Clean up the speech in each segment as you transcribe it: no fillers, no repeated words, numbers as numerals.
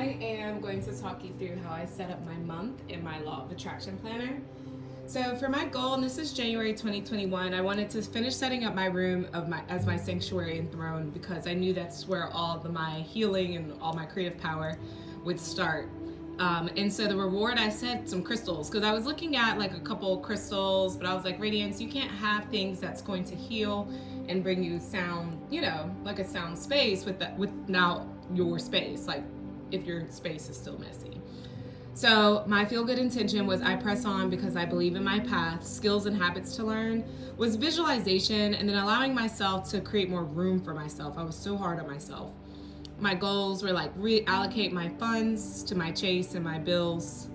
I am going to talk you through how I set up my month in my Law of Attraction Planner. So for my goal, and this is January 2021, I wanted to finish setting up my room as my sanctuary and throne because I knew that's where all my healing and all my creative power would start. And so the reward, I said some crystals because I was looking at like a couple crystals, but I was like, Radiance, you can't have things that's going to heal and bring you sound, like a sound space with now your space, like if your space is still messy. So my feel good intention was I press on because I believe in my path. Skills and habits to learn was visualization and then allowing myself to create more room for myself. I was so hard on myself. My goals were like reallocate my funds to my chase and my bills,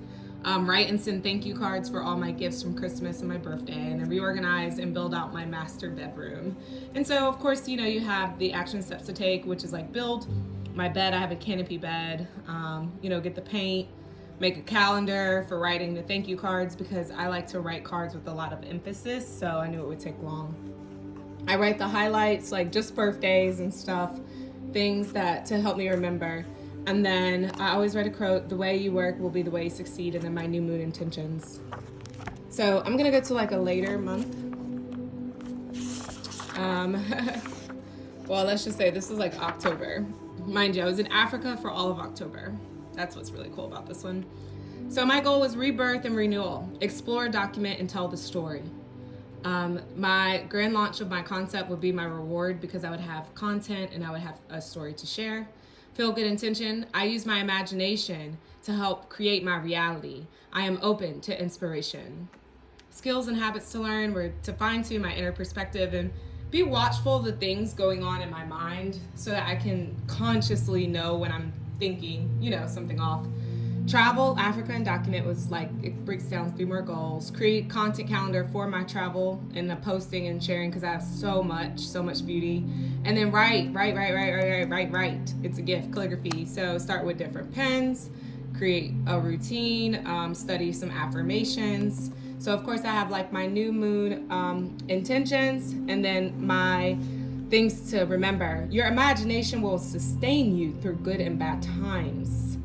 write and send thank you cards for all my gifts from Christmas and my birthday, and then reorganize and build out my master bedroom. And so of course, you have the action steps to take, which is like build my bed. I have a canopy bed, get the paint, make a calendar for writing the thank you cards because I like to write cards with a lot of emphasis, so I knew it would take long. I write the highlights, like just birthdays and stuff, things that to help me remember. And then I always write a quote, the way you work will be the way you succeed, and then my new moon intentions. So I'm gonna go to like a later month. Well, let's just say this is like October. Mind you, I was in Africa for all of October. That's what's really cool about this one. So my goal was rebirth and renewal, explore, document, and tell the story. My grand launch of my concept would be my reward because I would have content and I would have a story to share. Feel good intention. I use my imagination to help create my reality. I am open to inspiration. Skills and habits to learn were to fine tune my inner perspective and be watchful of the things going on in my mind so that I can consciously know when I'm thinking, something off. Travel, Africa, and document was like, it breaks down 3 more goals. Create content calendar for my travel and the posting and sharing because I have so much beauty. And then write. It's a gift, calligraphy. So start with different pens, create a routine, study some affirmations. So of course I have like my new moon intentions and then my things to remember. Your imagination will sustain you through good and bad times.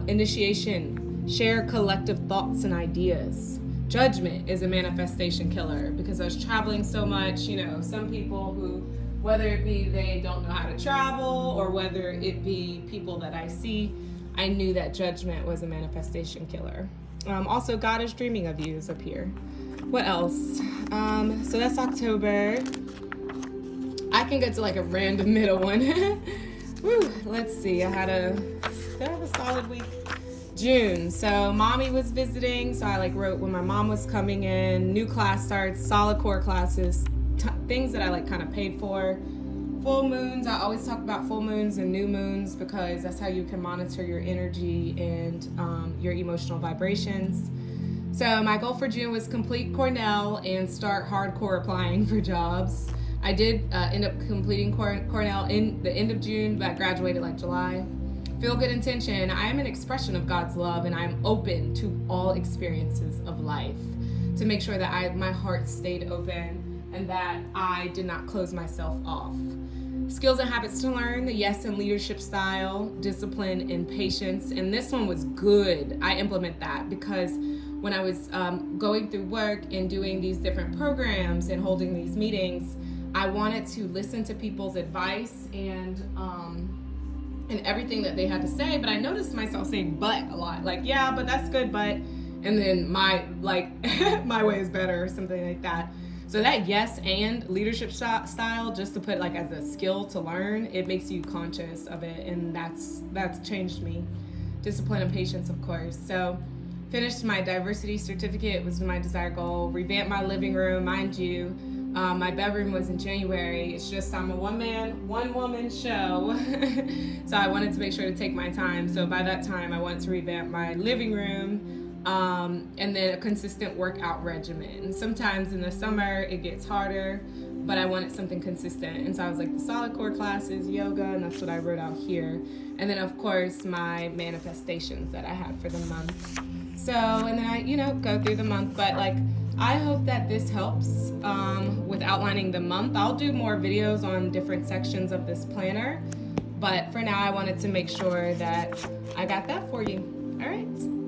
Initiation, share collective thoughts and ideas. Judgment is a manifestation killer because I was traveling so much, some people who, whether it be they don't know how to travel or whether it be people that I see, I knew that judgment was a manifestation killer. Also, God is dreaming of you is up here. What else? So that's October. I can get to like a random middle one. Woo, let's see. I had a solid week. June. So mommy was visiting. So I wrote when my mom was coming in. New class starts. Solid core classes. Things that I kind of paid for. Full moons. I always talk about full moons and new moons because that's how you can monitor your energy and your emotional vibrations. So my goal for June was complete Cornell and start hardcore applying for jobs. I did end up completing Cornell in the end of June, but I graduated July. Feel good intention. I am an expression of God's love and I'm open to all experiences of life to make sure that my heart stayed open and that I did not close myself off. Skills and habits to learn, the yes and leadership style, discipline and patience. And this one was good. I implement that because when I was going through work and doing these different programs and holding these meetings, I wanted to listen to people's advice and everything that they had to say, but I noticed myself saying but a lot. Yeah, but that's good, but, and then my my way is better or something like that. So that yes and leadership style, just to put as a skill to learn, it makes you conscious of it, and that's changed me. Discipline and patience, of course. So finished my diversity certificate was my desired goal. Revamp my living room, mind you. My bedroom was in January. It's just I'm a one woman show. So I wanted to make sure to take my time. So by that time I wanted to revamp my living room and then a consistent workout regimen. Sometimes in the summer it gets harder, but I wanted something consistent. And so I was the solid core classes, yoga, and that's what I wrote out here. And then of course my manifestations that I had for the month. So, and then I, go through the month, but I hope that this helps with outlining the month. I'll do more videos on different sections of this planner, But for now, I wanted to make sure that I got that for you. All right.